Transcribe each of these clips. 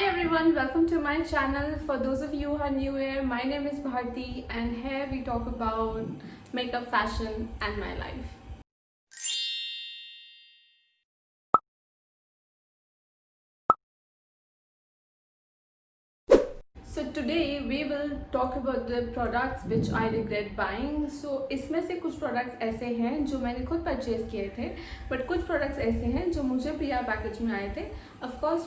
Hi everyone, welcome to my channel. For those of you who are new here, my name is Bharti and here we talk about makeup, fashion and my life. So today we will talk about the products which I regret buying. So इसमें से कुछ products ऐसे हैं जो मैंने खुद purchase किए थे, बट कुछ products ऐसे हैं जो मुझे PR पैकेज में आए थे. Of course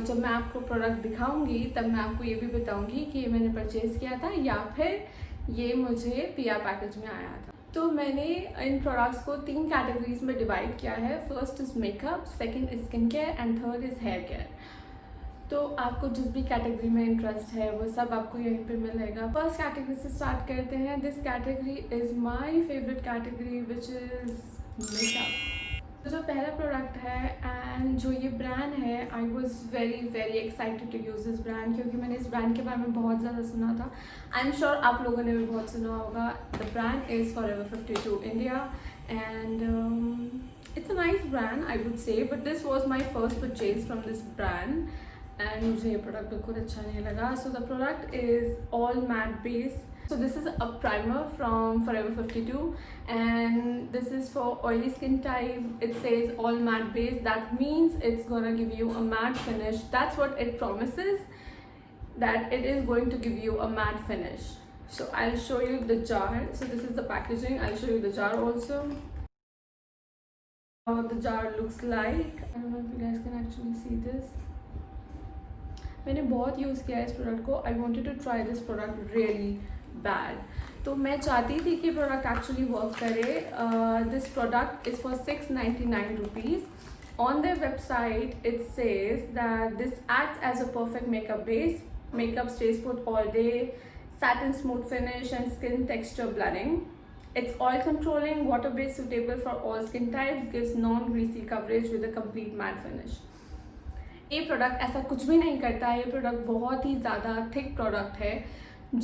जब मैं आपको प्रोडक्ट दिखाऊंगी तब मैं आपको ये भी बताऊंगी कि ये मैंने परचेज किया था या फिर ये मुझे PR पैकेज में आया था. तो मैंने इन प्रोडक्ट्स को 3 कैटेगरीज में डिवाइड किया है. First is makeup, second is skin care and third is here care. तो आपको जिस भी कैटेगरी में इंटरेस्ट है वो सब आपको यहीं पे मिलेगा. फर्स्ट कैटेगरी से स्टार्ट करते हैं. This category is my favourite category which is makeup. जो पहला प्रोडक्ट है एंड जो ये ब्रांड है, I was very excited to use this brand क्योंकि मैंने इस ब्रांड के बारे में बहुत ज़्यादा सुना था. आई एम श्योर आप लोगों ने भी बहुत सुना होगा. The brand is forever 52 India and it's a nice brand I would say, but this was my first purchase from this brand and मुझे ये प्रोडक्ट बिल्कुल अच्छा नहीं लगा. So the product is all matte base. So this is a primer from Forever 52 and this is for oily skin type. It says all matte base. That means it's gonna give you a matte finish. That's what it promises, that it is going to give you a matte finish. So I'll show you the jar. So this is the packaging. I'll show you the jar also. How the jar looks like. I don't know if you guys can actually see this. मैंने बहुत use किया है इस product को. I wanted to try this product really bad. तो मैं चाहती थी कि प्रोडक्ट एक्चुअली वर्क करे. This product is for 699 rupees. On their website it says that this acts as a perfect makeup base. Makeup stays put all day, satin smooth finish and skin texture blending. It's oil controlling, water based, suitable for all skin types, gives non-greasy coverage with a complete matte finish. ये product ऐसा कुछ भी नहीं करता है. ये product बहुत ही ज़्यादा थिक प्रोडक्ट है.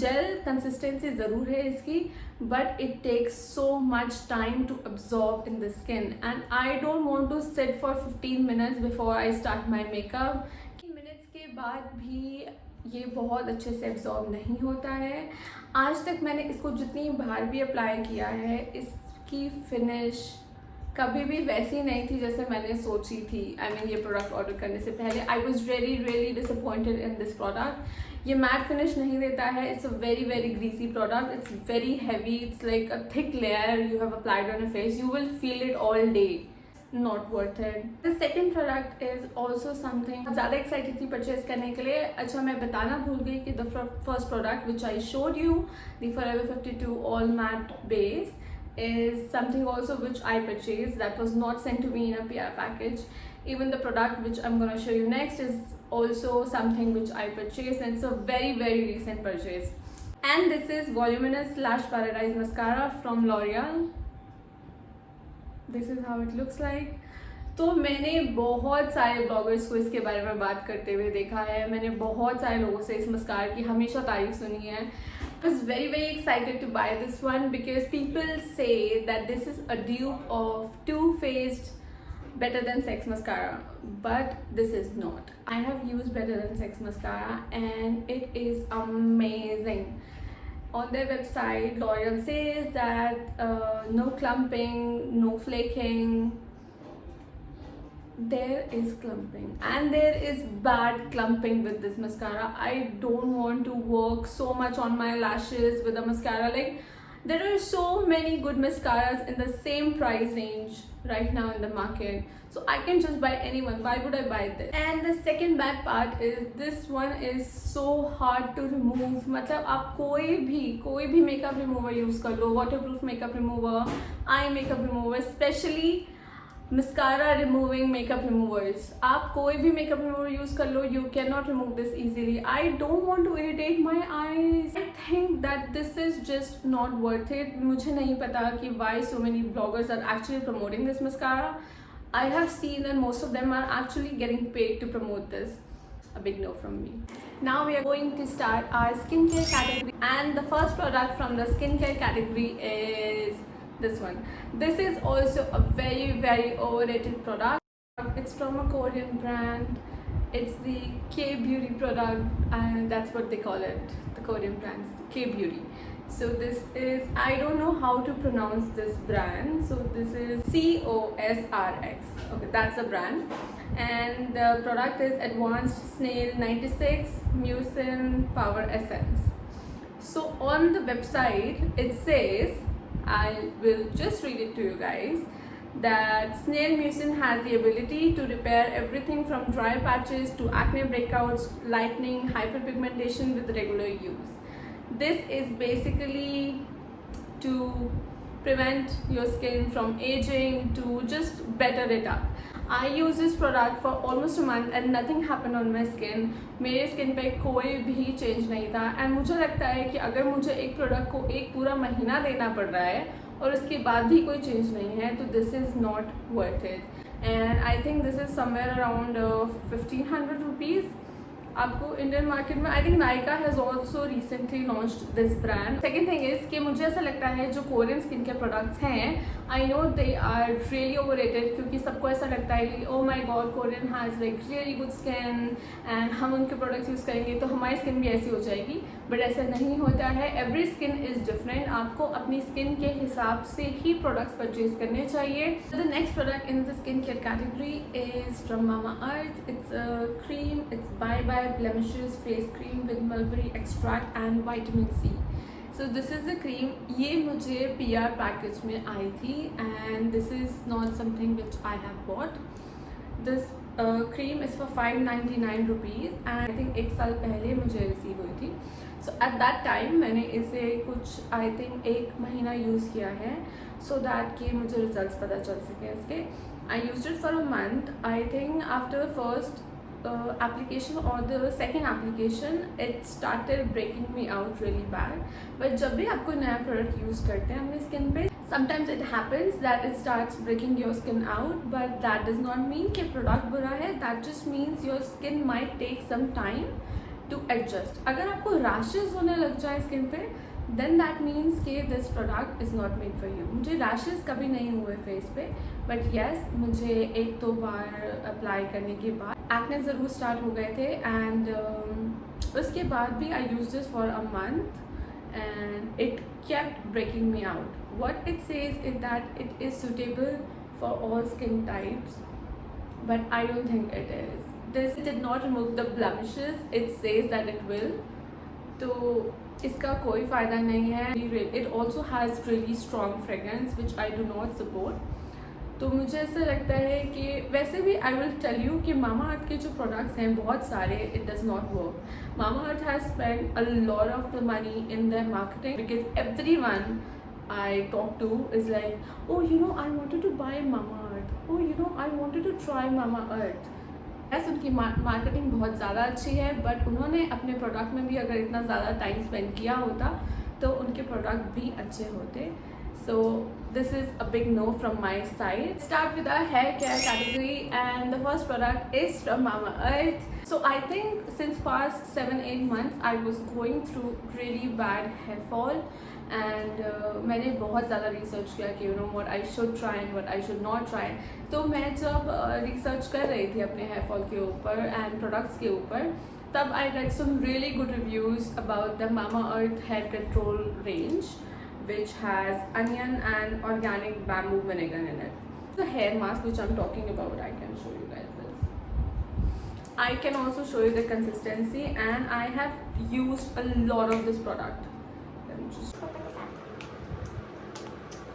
जेल कंसिस्टेंसी ज़रूर है इसकी, but it takes so much time to absorb in the skin and I don't want to sit for 15 minutes before I start my makeup. Minutes के बाद भी ये बहुत अच्छे से एब्जॉर्ब नहीं होता है. आज तक मैंने इसको जितनी बार भी अप्लाई किया है, इसकी फिनिश कभी भी वैसी नहीं थी जैसे मैंने सोची थी. आई मीन ये प्रोडक्ट ऑर्डर करने से पहले I was really disappointed in this product. ये मैट फिनिश नहीं देता है. It's a very greasy product. It's very heavy. It's like a thick layer you have applied on your face. You will feel it all day. Not worth it. The second product is also something ज़्यादा excited थी purchase करने के लिए. अच्छा, मैं बताना भूल गई कि the first product which I showed you, the Forever 52 all matte base, is something also which I purchased that was not sent to me in a PR package. Even the product which I'm gonna show you next is also something which I purchased and it's a very recent purchase. And this is Voluminous Lash Paradise Mascara from L'Oreal. This is how it looks like. तो मैंने बहुत सारे bloggers को इसके बारे में बात करते हुए देखा है. मैंने बहुत सारे लोगों से इस मस्कारा की हमेशा तारीफ सुनी है. I was very excited to buy this one because people say that this is a dupe of Too Faced Better Than Sex mascara, but this is not. I have used Better Than Sex mascara and it is amazing. On their website, L'Oreal says that no clumping, no flaking. There is clumping and there is bad clumping with this mascara. I don't want to work so much on my lashes with a mascara. Like, there are so many good mascaras in the same price range right now in the market, so I can just buy any one. Why would I buy this? And the second bad part is this one is so hard to remove. मतलब आप कोई भी makeup remover use कर लो, waterproof makeup remover, eye makeup remover, specially mascara removing makeup removers. आप कोई भी makeup remover use कर लो, you can not remove this easily. I don't want to irritate my eyes. I think that this is just not worth it. मुझे नहीं पता कि why so many bloggers are actually promoting this mascara. I have seen that most of them are actually getting paid to promote this. A big no from me. Now we are going to start our skincare category and the first product from the skincare category is this one. This is also a very overrated product. It's from a Korean brand It's the K Beauty product, and that's what they call it, the Korean brands, K Beauty. So this is, I don't know how to pronounce this brand. So this is COSRX. Okay, that's the brand. And the product is Advanced Snail 96 Mucin Power Essence. So on the website it says, I will just read it to you guys, that snail mucin has the ability to repair everything from dry patches to acne breakouts, lightening, hyperpigmentation with regular use. This is basically to prevent your skin from aging, to just better it up. I use this product for almost a month and nothing happened on my skin. मेरे skin पे कोई भी change नहीं था. And मुझे लगता है कि अगर मुझे एक प्रोडक्ट को एक पूरा महीना देना पड़ रहा है और उसके बाद भी कोई चेंज नहीं है, तो this is not worth it. And I think this is somewhere around 1500 rupees. आपको इंडियन मार्केट में, I think Nykaa has also recently launched this brand. Second thing is कि मुझे ऐसा लगता है जो कोरियन स्किन केयर प्रोडक्ट्स हैं, I know they are really overrated, क्योंकि सबको ऐसा लगता है कि oh my God, Korean has like really good skin and हम उनके प्रोडक्ट्स यूज़ करेंगे तो हमारी स्किन भी ऐसी हो जाएगी. बट ऐसा नहीं होता है. Every skin is different. आपको अपनी स्किन के हिसाब से ही प्रोडक्ट्स परचेज करने चाहिए. The next product in the skin care category is from Mamaearth. It's a cream. It's by blemishes face cream with mulberry extract and vitamin C. So this is the cream. ये मुझे PR package में आई थी and this is not something which I have bought. This cream is for 599 rupees and I think एक साल पहले मुझे receive हुई थी. So at that time मैंने इसे कुछ I think एक महीना यूज़ किया है so that कि मुझे रिजल्ट्स पता चल सके इसके. I used it for a month. I think after the first application or the second application it started breaking me out really bad. But जब भी आप कोई नया प्रोडक्ट यूज़ करते हैं अपनी स्किन पे, sometimes it happens that it starts breaking your skin out, but that does not mean कि प्रोडक्ट बुरा है. That just means your skin might take some time to adjust. अगर आपको रैशेज होने लग जाए स्किन पे, then that means कि this product is not made for you. मुझे रैशेज कभी नहीं हुए फेस पे, बट येस मुझे एक दो बार अप्लाई करने के बाद एक्ने ज़रूर स्टार्ट हो गए थे. एंड उसके बाद भी I use this for a month and it kept breaking me out. What it says is that it is suitable for all skin types, but I don't think it is. This did not remove the blemishes. It says that it will. तो इसका कोई फ़ायदा नहीं है. It also has really strong fragrance which I do not support. तो मुझे ऐसा लगता है कि वैसे भी आई विल टेल यू कि मामा अर्थ के जो प्रोडक्ट्स हैं बहुत सारे, it does not work. Mama earth has spend a lot of the money in their marketing because everyone I talk to is like, oh you know I wanted to buy Mama Earth, oh you know I wanted to try Mama Earth. ऐसे उनकी marketing बहुत ज़्यादा अच्छी है, but उन्होंने अपने product में भी अगर इतना ज़्यादा टाइम स्पेंड किया होता तो उनके प्रोडक्ट भी अच्छे होते. So this is a big no from my side. Start with our hair care category and the first product is from Mama Earth. So I think since past 7-8 months I was going through really bad hair fall and मैंने बहुत ज़्यादा research किया कि you know what I should try and what I should not try. तो मैं जब research कर रही थी अपने हेयर फॉल के ऊपर एंड प्रोडक्ट्स के ऊपर, तब I read some really good reviews about the Mama Earth hair control range which has onion and organic bamboo vinegar in it. The hair mask which I'm talking about, I can show you guys this. I can also show you the consistency and I have used a lot of this product. Let me just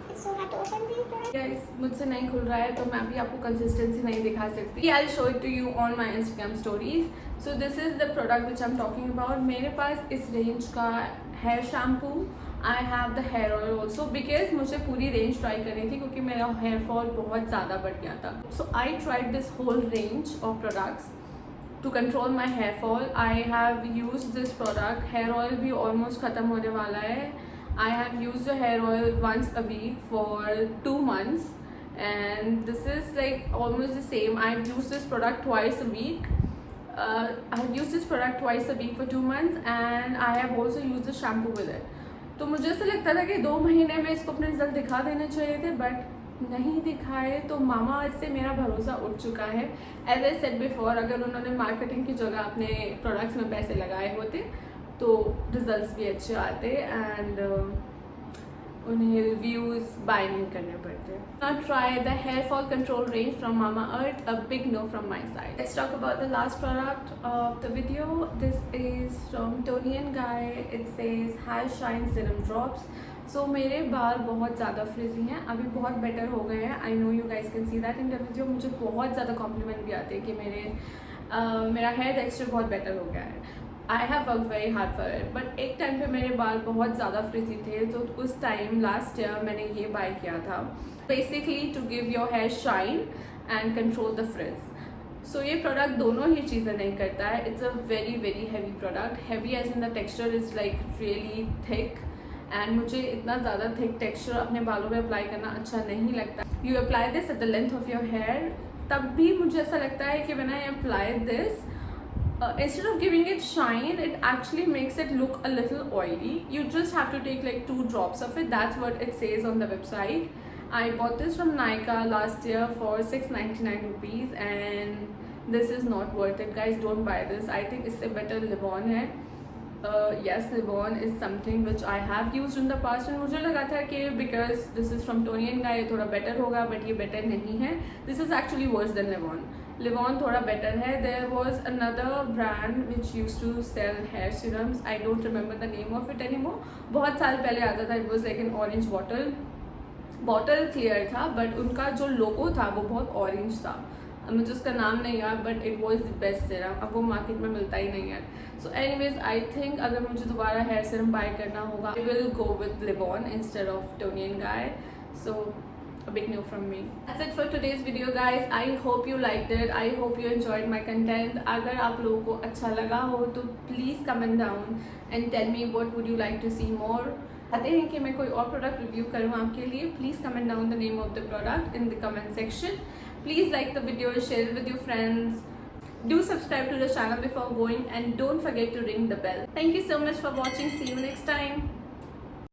It's so hard to open these products. guys, मुझसे नहीं खुल रहा है तो मैं अभी आपको consistency नहीं दिखा सकती. I'll show it to you on my Instagram stories. So this is the product which I'm talking about. मेरे पास इस रेंज का hair shampoo, I have the hair oil also because मुझे पूरी रेंज ट्राई करनी थी क्योंकि मेरा हेयर फॉल बहुत ज़्यादा बढ़ गया था. So I tried this whole range of products to control my hair fall. I have used this product. Hair oil भी almost ख़त्म होने वाला है. I have used the hair oil once a week for 2 months and this is like almost the same. I've used this product twice a week. I've used this product twice a week for 2 months and I have also used the shampoo with it. तो मुझे ऐसा लगता था कि 2 महीने में इसको अपने रिजल्ट दिखा देने चाहिए थे, बट नहीं दिखाए तो मामा अर्थ से मेरा भरोसा उठ चुका है। एज आई सेड बिफोर, अगर उन्होंने मार्केटिंग की जगह अपने प्रोडक्ट्स में पैसे लगाए होते तो रिजल्ट्स भी अच्छे आते एंड उन्हें रिव्यूज़ बाय नहीं करने पड़ते। Now try the hair fall control range from Mama Earth, a big no from my side. Let's talk about the last product of the video. This is from Toni & Guy. It says Hair Shine Serum Drops. So मेरे बाल बहुत ज़्यादा फ्रिजी हैं, अभी बहुत better हो गए हैं। I no you guys can see that in the video. मुझे बहुत ज़्यादा कॉम्प्लीमेंट भी आते हैं कि मेरा हेयर टेक्सचर बहुत बेटर हो गया है। I have work very hard for it, but एक टाइम पे मेरे बाल बहुत ज़्यादा फ्रिजी थे, तो उस टाइम लास्ट ईयर मैंने ये बाय किया था, basically to give your hair shine and control the frizz. So ये प्रोडक्ट दोनों ही चीज़ें नहीं करता है। It's a very very heavy product, heavy as in the texture is like really thick and मुझे इतना ज़्यादा थिक टेक्सचर अपने बालों में अप्लाई करना अच्छा नहीं लगता। You apply this at the length of your hair, तब भी मुझे ऐसा लगता है कि when I apply this, instead of giving it shine, it actually makes it look a little oily. You just have to take like 2 drops of it. That's what it says on the website. I bought this from Nykaa last year for 699 rupees and this is not worth it, guys. Don't buy this. I think it's a better Livon hai. Yes, Livon is something which I have used in the past and मुझे लगा था कि because this is from Toni & Guy ये थोड़ा better होगा, but ये better नहीं है. This is actually worse than Livon. Livon थोड़ा better है. There was another brand which used to sell hair serums. I don't remember the name of it anymore. बहुत साल पहले आता था. It was like an orange bottle clear था, but उनका जो logo था वो बहुत orange था. मुझे उसका नाम नहीं याद, but it was the best serum. अब वो मार्केट में मिलता ही नहीं है. सो एनीवेज आई थिंक अगर मुझे दोबारा हेयर सीरम बाय करना होगा, I will go with Livon instead of Toni & Guy. So a big no from me. That's it for today's video, guys. I hope you liked it. I hope you enjoyed my content. अगर आप लोगों को अच्छा लगा हो तो please comment down and tell me what would you like to see more. चाहते हैं कि मैं कोई और प्रोडक्ट रिव्यू करूँ आपके लिए, please comment down the name of the product in the comment section. Please like the video, share it with your friends. Do subscribe to the channel before going and don't forget to ring the bell. Thank you so much for watching. See you next time.